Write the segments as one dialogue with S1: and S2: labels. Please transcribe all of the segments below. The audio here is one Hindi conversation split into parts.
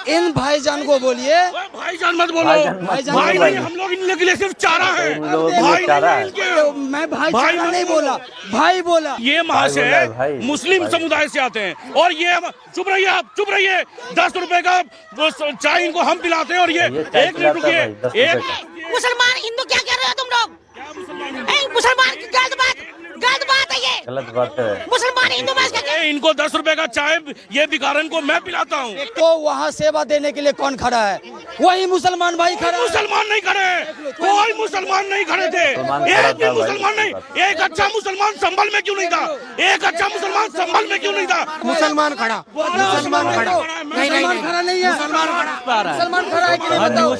S1: इन भाईजान को बोलिए।
S2: भाईजान मत बोलो, भाई नहीं, हम लोग इन लोगों के लिए सिर्फ चारा है, भाई नहीं,
S1: मैं भाई नहीं बोला, भाई बोला।
S2: ये महाशय मुस्लिम समुदाय से आते हैं और ये चुप रहिए, आप चुप रहिए। 10 रुपए का चाय इनको हम पिलाते हैं और ये 1 मिनट रुकिए।
S3: मुसलमान हिंदू क्या कह रहे हो तुम लोग? मुसलमान की गलत बात है, ये
S4: गलत बात है।
S3: मुसलमान हिंदू में
S2: इनको 10 रुपए का चाय ये भिखारन को मैं पिलाता हूँ।
S1: तो वहाँ सेवा देने के लिए कौन खड़ा है? वही मुसलमान भाई खड़ा।
S2: मुसलमान नहीं खड़े, कोई मुसलमान नहीं खड़े थे, एक भी मुसलमान नहीं। एक अच्छा मुसलमान संभल में क्यों नहीं था? एक अच्छा मुसलमान संभल में क्यों नहीं था?
S5: मुसलमान खड़ा, मुसलमान खड़ा नहीं
S1: खड़ा नहीं है, मुसलमान खड़ा है कि नहीं बताओ?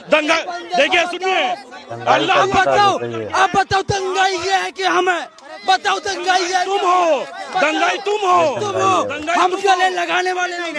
S2: दंगा देखिए, सुनिए,
S1: अब बताओ, अब बताओ दंगाई ये है कि हम है? बताओ दंगाई है?
S2: तुम हो, दंगाई तुम हो,
S1: तुम हो, हम गले लगाने वाले नहीं।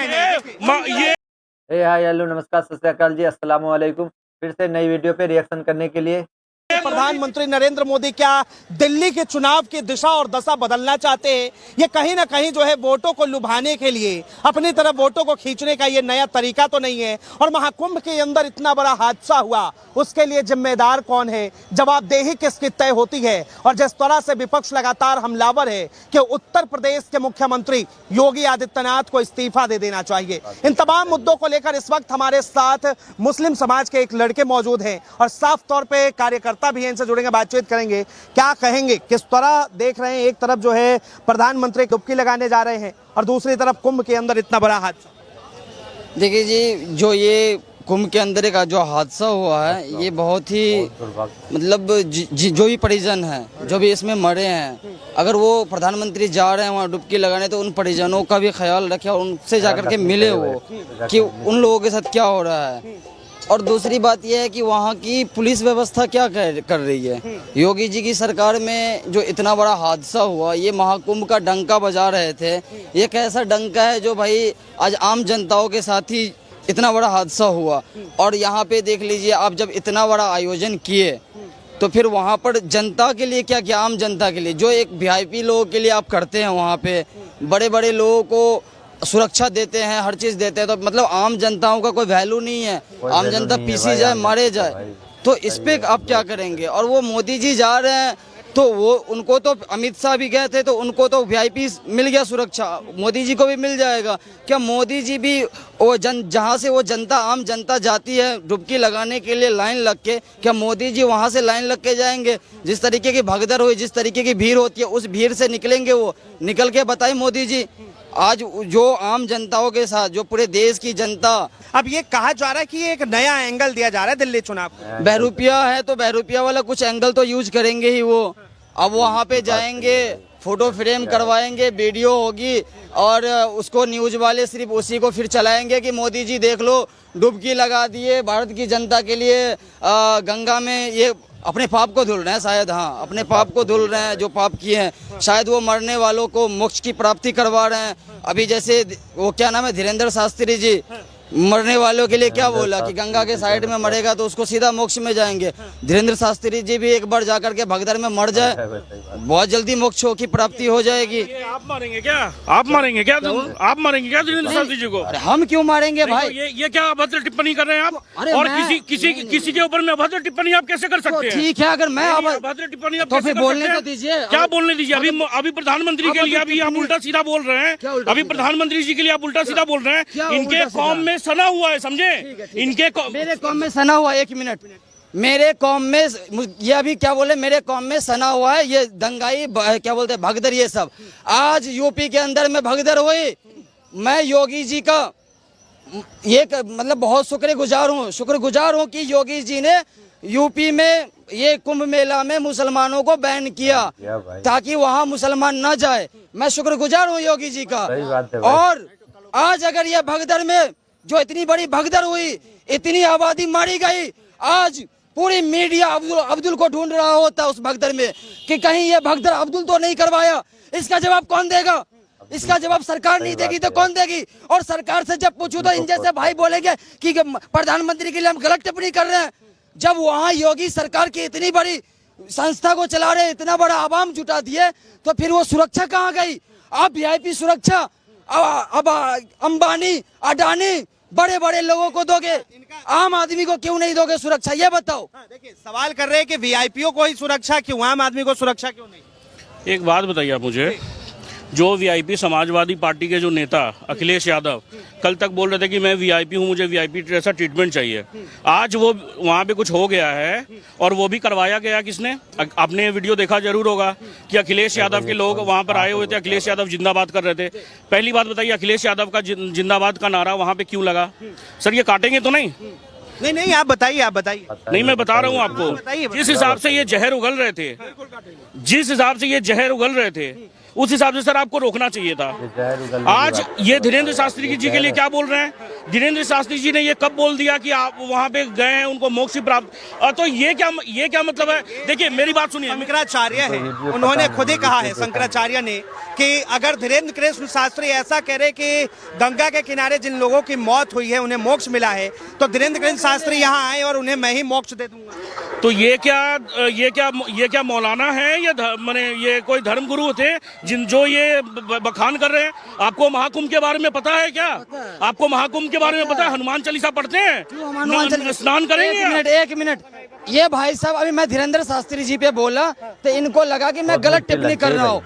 S4: हे हाय हेलो नमस्कार सत श्री अकाल जी, अस्सलाम वालेकुम। फिर से नई वीडियो पे रिएक्शन करने के लिए
S5: प्रधानमंत्री नरेंद्र मोदी क्या दिल्ली के चुनाव की दिशा और दशा बदलना चाहते हैं? ये कहीं ना कहीं जो है वोटों को लुभाने के लिए, अपनी तरफ वोटों को खींचने का ये नया तरीका तो नहीं है। और महाकुंभ के अंदर इतना बड़ा हादसा हुआ, उसके लिए जिम्मेदार कौन है? जवाबदेही किसकी तय होती है? और जिस तरह से विपक्ष लगातार हमलावर है कि उत्तर प्रदेश के मुख्यमंत्री योगी आदित्यनाथ को इस्तीफा दे देना चाहिए। इन तमाम मुद्दों को लेकर इस वक्त हमारे साथ मुस्लिम समाज के एक लड़के मौजूद हैं और साफ तौर पर कार्यकर्ता भी हैं, इनसे जुड़ेंगे, बातचीत करेंगे। क्या कहेंगे, किस तरह देख रहे हैं? एक तरफ जो है प्रधानमंत्री डुबकी लगाने जा रहे हैं और दूसरी तरफ कुंभ के अंदर इतना बड़ा हादसा।
S1: देखिए जी, जो ये कुंभ के अंदर का जो हादसा हुआ है, ये बहुत ही मतलब जो भी परिजन हैं, जो भी इसमें मरे हैं, अगर वो प्रधानमंत्री जा रहे हैं वहाँ डुबकी लगाने, तो उन परिजनों का भी ख्याल रखें और उनसे जाकर के मिले वो कि उन लोगों के साथ क्या हो रहा है। और दूसरी बात यह है कि वहाँ की पुलिस व्यवस्था क्या कर रही है। योगी जी की सरकार में जो इतना बड़ा हादसा हुआ, ये महाकुंभ का डंका बजा रहे थे। ये कैसा डंका है जो भाई आज आम जनताओं के साथ ही इतना बड़ा हादसा हुआ। और यहाँ पे देख लीजिए आप, जब इतना बड़ा आयोजन किए तो फिर वहाँ पर जनता के लिए क्या किया? आम जनता के लिए, जो एक वीआईपी लोगों के लिए आप करते हैं, वहाँ पे बड़े बड़े लोगों को सुरक्षा देते हैं, हर चीज देते हैं, तो मतलब आम जनताओं का कोई वैल्यू नहीं है। आम जनता पीसी जाए, मारे जाए, तो इस पे आप क्या करेंगे? और वो मोदी जी जा रहे हैं तो वो उनको तो अमित शाह भी गए थे तो उनको तो वीआईपी मिल गया सुरक्षा, मोदी जी को भी मिल जाएगा। क्या मोदी जी भी वो जहाँ से वो जनता, आम जनता जाती है डुबकी लगाने के लिए लाइन लग के, क्या मोदी जी वहाँ से लाइन लग के जाएंगे? जिस तरीके की भगदड़ हुई, जिस तरीके की भीड़ होती है, उस भीड़ से निकलेंगे वो? निकल के बताए मोदी जी। आज जो आम जनताओं के साथ, जो पूरे देश की जनता,
S5: अब ये कहा जा रहा है कि एक नया एंगल दिया जा रहा है दिल्ली चुनाव को।
S1: बहरूपिया है तो बहरूपिया वाला कुछ एंगल तो यूज करेंगे ही वो। अब वहाँ पे जाएंगे, फोटो फ्रेम करवाएंगे, वीडियो होगी और उसको न्यूज वाले सिर्फ उसी को फिर चलाएंगे कि मोदी जी देख लो डुबकी लगा दिए भारत की जनता के लिए गंगा में। ये अपने पाप को धुल रहे हैं शायद, हाँ अपने पाप को धुल रहे हैं, जो पाप किए हैं। शायद वो मरने वालों को मोक्ष की प्राप्ति करवा रहे हैं। अभी जैसे वो क्या नाम है, धीरेन्द्र शास्त्री जी, मरने वालों के लिए क्या बोला कि गंगा के साइड में मरेगा तो उसको सीधा मोक्ष में जाएंगे। धीरेन्द्र शास्त्री जी भी एक बार जाकर के भगदड़ में मर जाए, बहुत जल्दी मोक्ष की प्राप्ति हो जाएगी।
S2: आप मारेंगे क्या? आप मारेंगे क्या? आप मारेंगे क्या धीरेन्द्र शास्त्री जी को?
S1: अरे हम क्यों मारेंगे भाई?
S2: ये क्या अभद्र टिप्पणी कर रहे हैं आप? और किसी के ऊपर में अभद्र टिप्पणी आप कैसे कर सकते हैं?
S1: ठीक है, अगर मैं
S2: अभद्र टिप्पणी आप
S1: तो फिर बोलने तो दीजिए।
S2: क्या बोलने दीजिए? अभी प्रधानमंत्री के लिए अभी आप उल्टा सीधा बोल रहे हैं। अभी प्रधानमंत्री जी के लिए आप उल्टा सीधा बोल रहे हैं। इनके कौम में सना हुआ है, समझे? इनके
S1: मेरे कौम में सना हुआ, एक मिनट, मेरे कौम में ये अभी क्या बोले, मेरे कौम में सना हुआ है ये दंगाई, क्या बोलते हैं, भगदड़, ये सब। आज यूपी के अंदर में भगदड़ हुई, मैं योगी जी का ये मतलब बहुत शुक्रगुजार हूँ कि योगी जी ने यूपी में ये कुंभ मेला में मुसलमानों को बैन किया ताकि वहाँ मुसलमान न जाए। मैं शुक्रगुजार हूँ योगी जी का। और आज अगर ये भगदड़ में जो इतनी बड़ी भगदड़ हुई, इतनी आबादी मारी गई, आज पूरी मीडिया अब्दुल को ढूंढ रहा होता उस भगदड़ में कि कहीं ये भगदड़ अब्दुल तो नहीं करवाया। इसका जवाब कौन देगा? इसका जवाब सरकार नहीं देगी तो कौन देगी? और सरकार से जब पूछूं तो इन जैसे भाई बोलेंगे कि प्रधानमंत्री के लिए हम गलत टिप्पणी कर रहे हैं। जब वहाँ योगी सरकार की इतनी बड़ी संस्था को चला रहे, इतना बड़ा आवाम जुटा दिए, तो फिर वो सुरक्षा कहाँ गई? आप वीआईपी सुरक्षा अब अंबानी अडानी बड़े बड़े लोगों को दोगे, आम आदमी को क्यों नहीं दोगे सुरक्षा, ये बताओ।
S5: देखिए सवाल कर रहे हैं कि वीआईपीओ को ही सुरक्षा क्यों, आम आदमी को सुरक्षा क्यों नहीं।
S2: एक बात बताइए आप मुझे, जो वीआईपी समाजवादी पार्टी के जो नेता अखिलेश यादव कल तक बोल रहे थे कि मैं वीआईपी हूं, मुझे वीआईपी जैसा ट्रीटमेंट चाहिए, आज वो वहां पे कुछ हो गया है और वो भी करवाया गया किसने? आपने वीडियो देखा जरूर होगा कि अखिलेश यादव के लोग वहां पर आए हुए थे, अखिलेश यादव जिंदाबाद कर रहे थे। पहली बात बताइए, अखिलेश यादव का जिंदाबाद का नारा वहां पे क्यों लगा? सर ये काटेंगे तो नहीं?
S5: नहीं आप बताइए, आप बताइए।
S2: नहीं मैं बता रहा हूँ आपको, जिस हिसाब से ये जहर उगल रहे थे, जिस हिसाब से ये जहर उगल रहे थे, उस हिसाब से सर आपको रोकना चाहिए था। आज ये धीरेन्द्र शास्त्री जी के लिए क्या बोल रहे हैं? धीरेन्द्र शास्त्री जी ने ये कब बोल दिया कि आप वहां पे गए हैं, उनको मोक्ष प्राप्त, तो ये क्या मतलब है? देखिए मेरी बात सुनिए,
S5: शंकराचार्य है, उन्होंने खुद ही कहा है, शंकराचार्य ने, कि अगर धीरेन्द्र कृष्ण शास्त्री ऐसा कह रहे कि गंगा के किनारे जिन लोगों की मौत हुई है उन्हें मोक्ष मिला है, तो धीरेन्द्र कृष्ण शास्त्री यहाँ आए और उन्हें मैं ही मोक्ष दे दूंगा।
S2: तो ये क्या मौलाना है या माने ये कोई धर्म गुरु थे जो ये बखान कर रहे हैं? आपको महाकुंभ के बारे में पता है क्या? आपको महाकुंभ के बारे में पता है? हनुमान चालीसा पढ़ते हैं, स्नान करेंगे?
S1: एक मिनट, ये भाई साहब अभी मैं धीरेन्द्र शास्त्री जी पे बोला तो इनको लगा कि मैं गलत टिप्पणी कर रहा हूँ।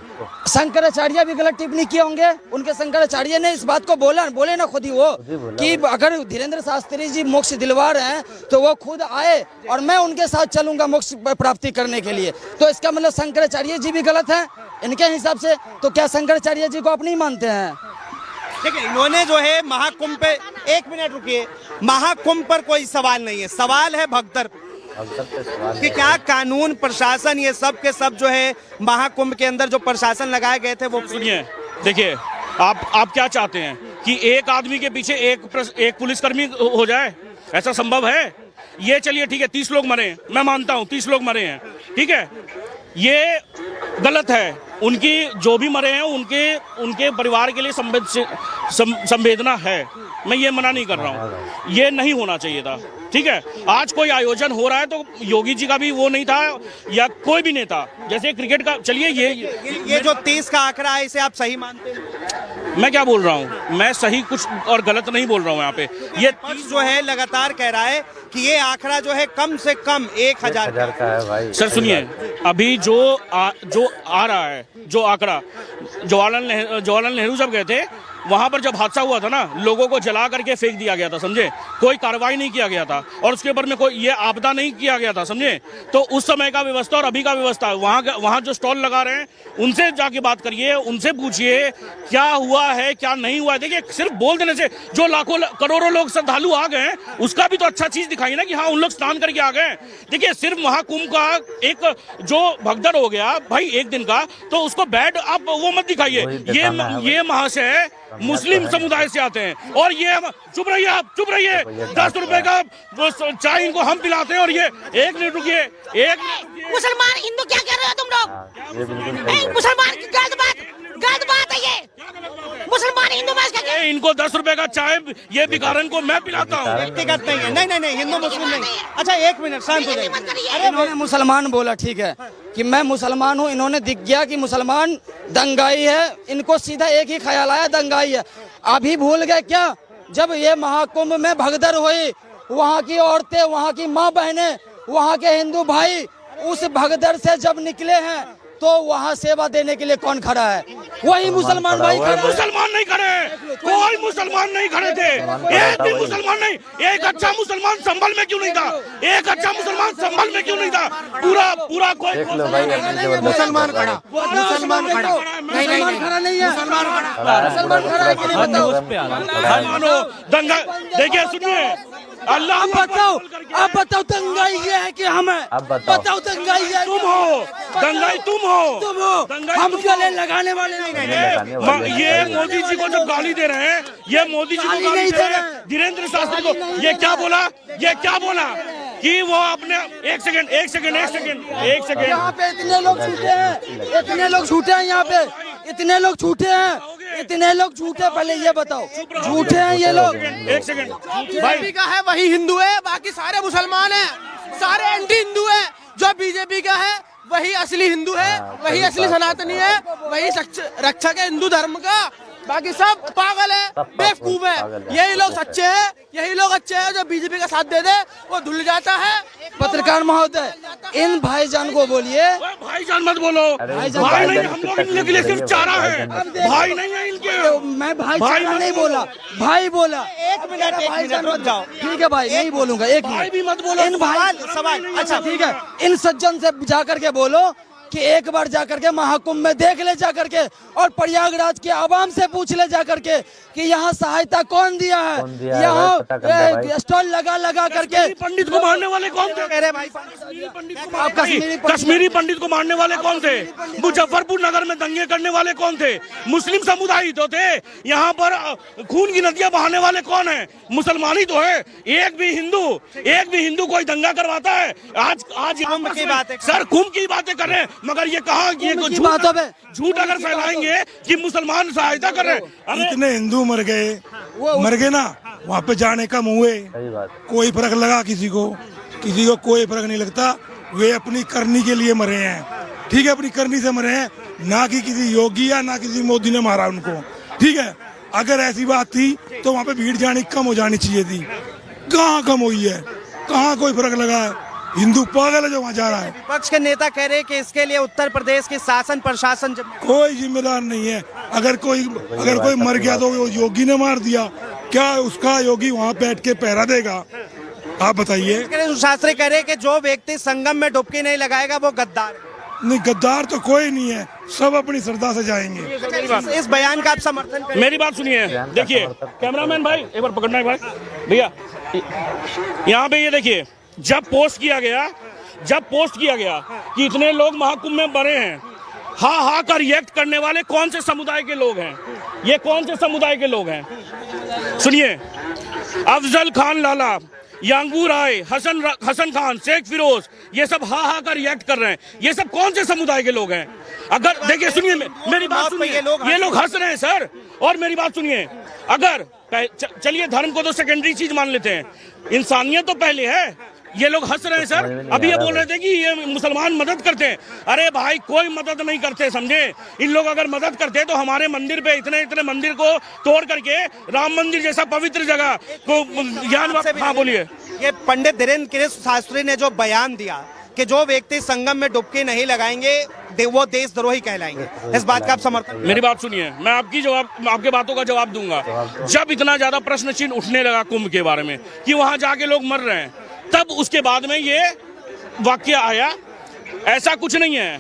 S1: शंकराचार्य भी गलत टिप्पणी किए होंगे, उनके शंकराचार्य ने इस बात को बोले ना खुद ही वो कि अगर धीरेन्द्र शास्त्री जी मोक्ष दिलवा रहे हैं तो वो खुद आए और मैं उनके साथ चलूंगा मोक्ष प्राप्ति करने के लिए। तो इसका मतलब शंकराचार्य जी भी गलत है इनके हिसाब से। तो क्या शंकराचार्य जी को आप नहीं मानते हैं?
S5: देखिए इन्होंने जो है महाकुंभ पे, एक मिनट रुकिए, महाकुंभ पर कोई सवाल नहीं है, सवाल है भगदड़ पे कि क्या कानून प्रशासन ये सब के सब जो है महाकुंभ के अंदर जो प्रशासन लगाए गए थे वो।
S2: सुनिए, देखिए आप क्या चाहते हैं कि एक आदमी के पीछे एक पुलिसकर्मी हो जाए? ऐसा संभव है? ये चलिए ठीक है, 30 लोग मरे हैं, मैं मानता हूँ 30 लोग मरे हैं, ठीक है, ये गलत है। उनकी जो भी मरे हैं उनके परिवार के लिए संवेदना है, मैं ये मना नहीं कर रहा हूँ, ये नहीं होना चाहिए था, ठीक है। आज कोई आयोजन हो रहा है तो योगी जी का भी वो नहीं था या कोई भी नेता, जैसे क्रिकेट का, चलिए ये
S5: जो 30 का आंकड़ा है इसे आप सही मानते हैं?
S2: मैं क्या बोल रहा हूँ, मैं सही कुछ और गलत नहीं बोल रहा हूँ यहाँ पे। ये
S5: 30 जो है लगातार कह रहा है कि ये आंकड़ा जो है कम से कम 1000
S4: का है भाई।
S2: सर सुनिए, अभी जो आ रहा है जो आंकड़ा, जवाहरलाल नेहरू जब गए थे वहां पर जब हादसा हुआ था ना, लोगों को जला करके फेंक दिया गया था, समझे, कोई कार्रवाई नहीं किया गया था और उसके ऊपर में कोई ये आपदा नहीं किया गया था, समझे। तो उस समय का व्यवस्था और अभी का व्यवस्था, वहां जो स्टॉल लगा रहे हैं उनसे जाके बात करिए, उनसे पूछिए क्या हुआ है क्या नहीं हुआ है। देखिए सिर्फ बोल देने से जो लाखों करोड़ों लोग श्रद्धालु आ गए उसका भी तो अच्छा चीज दिखाई ना कि हाँ उन लोग स्नान करके आ गए। देखिए सिर्फ महाकुंभ का एक जो भगदड़ हो गया भाई एक दिन का, तो उसको बैड आप वो मत दिखाइए। ये महाशय मुस्लिम समुदाय से आते हैं और ये चुप रहिए, आप चुप रहिए, 10 रुपए का चाय इनको हम पिलाते हैं और ये एक मिनट रुकिए,
S3: मुसलमान हिंदू क्या कह रहे हो तुम लोग? मुसलमान की गलत बात है ये। मुसलमान हिंदू में क्या?
S2: इनको 10 रुपए का चाय ये भिखारन को मैं पिलाता हूँ।
S5: व्यक्तिगत नहीं है, नहीं हिंदू मुस्लिम नहीं। अच्छा एक मिनट शांत हो जाइए।
S1: अरे इन्होंने मुसलमान बोला, ठीक है कि मैं मुसलमान हूँ, इन्होंने दिख गया कि मुसलमान दंगाई है, इनको सीधा एक ही ख्याल आया दंगाई है। अभी भूल गए क्या जब ये महाकुंभ में भगदड़ हुई, वहाँ की औरतें, वहाँ की माँ बहनें, वहाँ के हिंदू भाई उस भगदड़ से जब निकले हैं तो वहाँ सेवा देने के लिए कौन खड़ा है? वही मुसलमान भाई खड़े।
S2: मुसलमान नहीं खड़े, कोई मुसलमान नहीं खड़े थे, एक भी मुसलमान नहीं। एक अच्छा मुसलमान संभल में क्यों नहीं था? एक अच्छा मुसलमान संभल में क्यों नहीं था? पूरा कोई
S5: मुसलमान खड़ा,
S1: मुसलमान खड़ा नहीं है, मुसलमान खड़ा है कि नहीं बताओ?
S2: मानो दंगा, देखिए सुनिए, अल्लाह
S1: अब बताओ दंगाई ये है कि हम है? बताओ दंगाई है?
S2: तुम हो दंगाई, तुम हो,
S1: हम गले लगाने वाले नहीं।
S2: ये मोदी जी को जब गाली दे रहे हैं, ये मोदी जी को गाली दे रहे हैं, धीरेन्द्र शास्त्री को, ये क्या बोला कि वो अपने एक सेकंड
S1: यहाँ पे इतने लोग झूठे हैं, यहाँ पे इतने लोग झूठे, पहले ये बताओ झूठे हैं ये लोग?
S2: एक सेकंड
S6: बीजेपी का है वही हिंदू है, बाकी सारे मुसलमान हैं, सारे एंटी हिंदू है। जो बीजेपी का है वही असली हिंदू है, वही असली सनातनी है, वही रक्षक है हिंदू धर्म का। बाकी सब पागल है,
S4: सब
S6: बेवकूफ
S4: पागल
S6: है।
S4: है।
S6: यही लोग सच्चे हैं, यही लोग अच्छे हैं। जो बीजेपी का साथ दे दे वो धुल जाता है।
S1: पत्रकार महोदय, इन भाईजान को बोलिए।
S2: ओए भाईजान मत बोलो,
S4: अरे
S2: भाई
S4: इनको
S2: नहीं,
S4: भाईजान
S2: हम
S4: की
S2: लोग
S4: तकलीफ
S2: इनके लिए
S4: नहीं
S2: सिर्फ
S4: है,
S2: चारा है,
S4: भाईजान
S2: भाई नहीं है इनके।
S1: मैं
S2: भाई
S1: भाईचारा
S2: मत
S1: नहीं
S2: बोलो।
S1: बोला, भाई बोला।
S5: एक मिनट रुक जाओ।
S1: ठीक है भाई, नहीं बोलूंगा, एक
S2: भाई
S1: मिनट।
S2: भी मत बोलो।
S1: इन भाई
S5: सवाल
S1: अच्छा ठीक है, इन सज्जन से जाकर के बोलो कि एक बार जाकर के महाकुंभ में देख ले जाकर के, और प्रयागराज के आवाम से पूछ ले जाकर के कि यहाँ सहायता कौन दिया है।
S4: कौन दिया है,
S1: यहाँ
S4: पता करना है भाई।
S1: स्टॉल लगा करके
S2: पंडित को मारने वाले कौन थे?
S5: कह रहे भाई
S1: आप
S2: कश्मीरी पंडित को मारने वाले कौन थे? मुजफ्फरपुर नगर में दंगे करने वाले कौन थे? मुस्लिम समुदाय ही तो थे। यहाँ पर खून की नदियां बहाने वाले कौन है? मुसलमान ही तो है। एक भी हिंदू कोई दंगा करवाता है? आज
S5: कुंभ की बातें
S2: सर, कुंभ की बातें कर रहे हैं, मगर ये कहा कि
S1: कुंभ की बातों पे
S2: झूठ अगर फैलाएंगे कि मुसलमान सहायता कर रहे हैं। अरे
S7: इतने हिंदू मर गए ना, वहाँ पे जाने कम हुए,
S4: सही बात।
S7: कोई फर्क लगा किसी को कोई फर्क नहीं लगता। वे अपनी करनी के लिए मरे हैं, ठीक है, अपनी करनी से मरे हैं, ना कि किसी योगी या ना किसी मोदी ने मारा उनको, ठीक है। अगर ऐसी बात थी तो वहाँ पे भीड़ जानी कम हो जानी चाहिए थी। कहाँ कम हुई है? कहाँ कोई फर्क लगा है? हिंदू पागल है जो वहाँ जा रहा है।
S5: विपक्ष के नेता कह रहे हैं कि इसके लिए उत्तर प्रदेश के शासन प्रशासन
S7: कोई जिम्मेदार नहीं है। अगर कोई मर गया तो वो योगी ने मार दिया, क्या उसका योगी वहाँ बैठ के पहरा देगा? आप बताइए।
S5: शास्त्री कह रहे हैं कि जो व्यक्ति संगम में डुबकी नहीं लगाएगा वो गद्दार है।
S7: नहीं, गद्दार तो कोई नहीं है, सब अपनी श्रद्धा से जाएंगे।
S5: इस बयान का आप समर्थन करें?
S2: मेरी बात सुनिए, देखिए कैमरामैन भाई, एक बार पकड़ना है भाई भैया। यहाँ पे ये देखिए, जब पोस्ट किया गया कि इतने लोग महाकुंभ में मरे हैं, हा का रिएक्ट करने वाले कौन से समुदाय के लोग हैं? ये कौन से समुदाय के लोग हैं? सुनिए, अफजल खान लाला, यांगू राय, हसन खान, शेख फिरोज, ये सब हा का रिएक्ट कर रहे हैं। ये सब कौन से समुदाय के लोग हैं? अगर देखिए, सुनिए मेरी बात सुनिए, ये लोग हंस रहे हैं सर। और मेरी बात सुनिए, अगर चलिए धर्म को तो सेकेंडरी चीज मान लेते हैं, इंसानियत तो पहले है। ये लोग हंस रहे हैं सर। अभी ये बोल रहे थे कि ये मुसलमान मदद करते हैं। अरे भाई, कोई मदद नहीं करते, समझे? इन लोग अगर मदद करते तो हमारे मंदिर पे इतने मंदिर को तोड़ करके राम मंदिर जैसा पवित्र जगह को ज्ञान। हाँ बोलिए।
S5: ये पंडित धीरेन्द्र कृष्ण शास्त्री ने जो बयान दिया कि जो व्यक्ति संगम में डुबकी नहीं लगाएंगे वो देशद्रोही कहलाएंगे, इस बात का आप समर्थन?
S2: मेरी बात सुनिए, मैं आपके बातों का जवाब दूंगा। जब इतना ज्यादा प्रश्न चिन्ह उठने लगा कुंभ के बारे में कि वहां जाके लोग मर रहे हैं, तब उसके बाद में ये वाक्य आया। ऐसा कुछ नहीं है,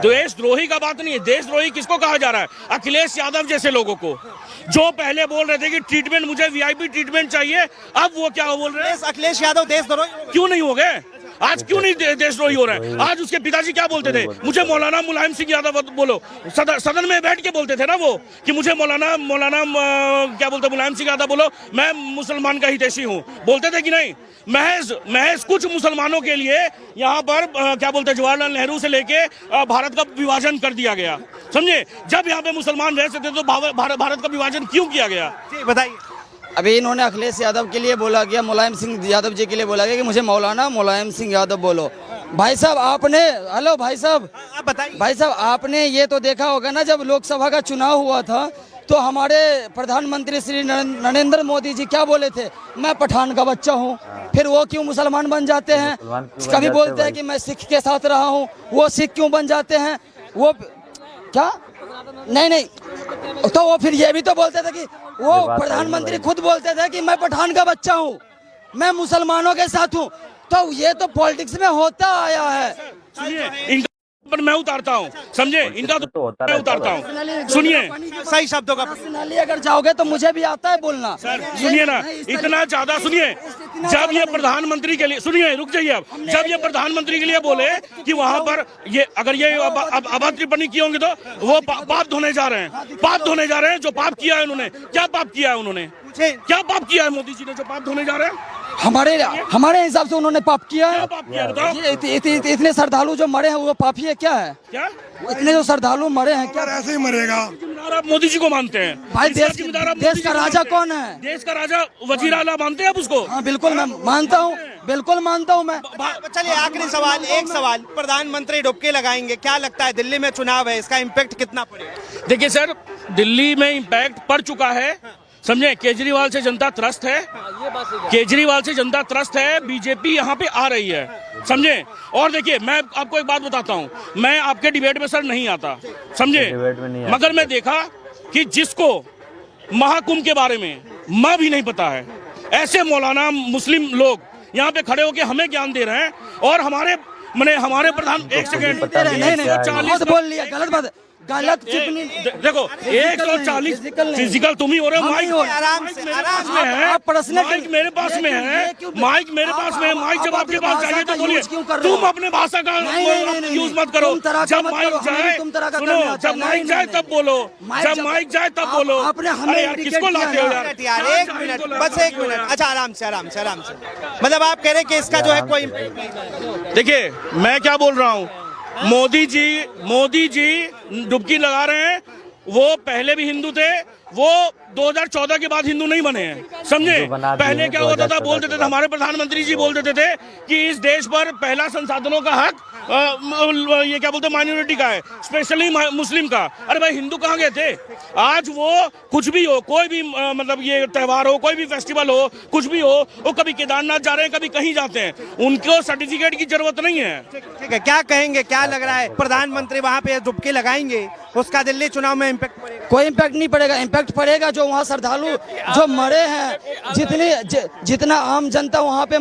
S2: देशद्रोही का बात नहीं है। देशद्रोही किसको कहा जा रहा है? अखिलेश यादव जैसे लोगों को, जो पहले बोल रहे थे कि ट्रीटमेंट, मुझे वीआईपी ट्रीटमेंट चाहिए, अब वो क्या बोल रहे हैं?
S5: अखिलेश यादव देशद्रोही
S2: क्यों नहीं हो गए? आज क्यों नहीं देशद्रोही हो रहे हैं? आज उसके पिताजी क्या बोलते थे? मुझे मौलाना मुलायम सिंह यादव बोलो। सदन में बैठ के बोलते थे ना वो कि मुझे मौलाना क्या बोलते, मुलायम सिंह यादव बोलो, मैं मुसलमान का हितैषी हूँ, बोलते थे कि नहीं? महज कुछ मुसलमानों के लिए यहाँ पर क्या बोलते, जवाहरलाल नेहरू से लेके भारत का विभाजन कर दिया गया, समझे? जब यहाँ पे मुसलमान रह सकते तो भारत का विभाजन क्यों किया गया?
S5: जी बताइए।
S1: अभी इन्होंने अखिलेश यादव के लिए बोला गया, मुलायम सिंह यादव जी के लिए बोला गया कि मुझे मौलाना मुलायम सिंह यादव बोलो। भाई साहब आपने, हेलो भाई साहब,
S5: आप बताइए।
S1: भाई साहब आपने ये तो देखा होगा ना, जब लोकसभा का चुनाव हुआ था तो हमारे प्रधानमंत्री श्री नरेंद्र मोदी जी क्या बोले थे? मैं पठान का बच्चा हूँ। फिर वो क्यों मुसलमान बन जाते हैं? कभी बोलते हैं कि मैं सिख के साथ रहा हूँ, वो सिख क्यों बन जाते हैं? वो क्या नहीं, तो वो फिर ये भी तो बोलते थे कि वो प्रधानमंत्री खुद बोलते थे कि मैं पठान का बच्चा हूँ, मैं मुसलमानों के साथ हूँ। तो ये तो पॉलिटिक्स में होता आया है।
S2: सुनिए, पर मैं उतारता हूँ, समझे? इनका तो मैं उतारता हूँ। सुनिए,
S5: सही शब्दों का
S1: पर्सनली अगर जाओगे तो मुझे भी आता है बोलना।
S2: सर सुनिए ना, इतना ज्यादा सुनिए। जब ये प्रधानमंत्री के लिए, सुनिए, रुक जाइए अब, जब ये प्रधानमंत्री के लिए बोले कि वहां पर ये अगर ये अबाध टिप्पणी की होंगी तो वो पाप धोने जा रहे हैं, जो पाप किया है उन्होंने। क्या पाप किया है उन्होंने? क्या पाप किया है मोदी जी ने जो पाप धोने जा रहे हैं?
S1: हमारे हिसाब से उन्होंने पाप किया है।
S2: पाप किया बताओ।
S1: इतने श्रद्धालु जो मरे हैं वो पापी है क्या है?
S2: क्या
S1: इतने जो श्रद्धालु मरे हैं क्या?
S7: ऐसे ही मरेगा।
S2: आप मोदी जी को मानते हैं?
S1: भाई देश का राजा कौन है?
S2: देश का राजा वजीर आला मानते हैं आप उसको?
S1: हाँ बिल्कुल मैं मानता हूँ। बिल्कुल मानता हूँ मैं।
S5: चलिए आखिरी सवाल, एक सवाल, प्रधानमंत्री डुबकी लगाएंगे, क्या लगता है दिल्ली में चुनाव है, इसका इम्पैक्ट कितना पड़ेगा?
S2: देखिए सर, दिल्ली में इम्पैक्ट पड़ चुका है, समझे। केजरीवाल से जनता त्रस्त है, केजरीवाल से जनता त्रस्त है, बीजेपी यहाँ पे आ रही है, समझे। और देखिए मैं आपको एक बात बताता हूँ, मैं आपके डिबेट में सर नहीं आता, समझे,
S4: डिबेट में नहीं आता।
S2: मगर मैं देखा कि जिसको महाकुंभ के बारे में माँ भी नहीं पता है, ऐसे मौलाना मुस्लिम लोग यहाँ पे खड़े होके हमें ज्ञान दे रहे हैं। और हमारे प्रधान, एक सेकेंड,
S1: बहुत बोल लिया, गलत बात, गलत टिप्पणी।
S2: देखो 140 फिजिकल तुम ही हो रहे हो, माइक
S5: आराम से, आराम से।
S2: है,
S1: आप पर्सनल
S2: माइक मेरे पास में है, माइक मेरे पास में है, माइक जब आपके पास चाहिए तो बोलिए। तुम अपने भाषा का यूज मत करो, जब माइक जाए सुनो, जब माइक जाए तब बोलो, जब माइक जाए तब बोलो। अरे यार किसको लाते हो यार?
S5: यार एक मिनट, बस एक मिनट। अच्छा आराम से, आराम से, आराम से। मतलब आप कह रहे हैं कि इसका जो है कोई,
S2: देखिए मैं क्या बोल रहा हूँ, मोदी जी डुबकी लगा रहे हैं, वो पहले भी हिंदू थे, वो 2014 के बाद हिंदू नहीं बने हैं, समझे। पहले क्या होता था, बोल देते थे, हमारे प्रधानमंत्री जी बोल देते थे कि इस देश पर पहला संसाधनों का हक ये क्या बोलते, माइनॉरिटी का है, स्पेशली मुस्लिम का। अरे भाई हिंदू कहाँ गए थे? आज वो कुछ भी हो, कोई भी मतलब ये त्योहार हो, कोई भी फेस्टिवल हो, कुछ भी हो, वो कभी केदारनाथ जा रहे हैं, कभी कहीं जाते हैं, उनको सर्टिफिकेट की जरूरत नहीं है।
S5: ठीक है, क्या कहेंगे, क्या लग रहा है, प्रधानमंत्री वहां पे डुबकी लगाएंगे, उसका दिल्ली चुनाव में इम्पैक्ट पड़ेगा?
S1: कोई इम्पैक्ट नहीं पड़ेगा। इम्पैक्ट पड़ेगा जो वहाँ श्रद्धालु जो मरे हैं, जितना आम जनता वहाँ पे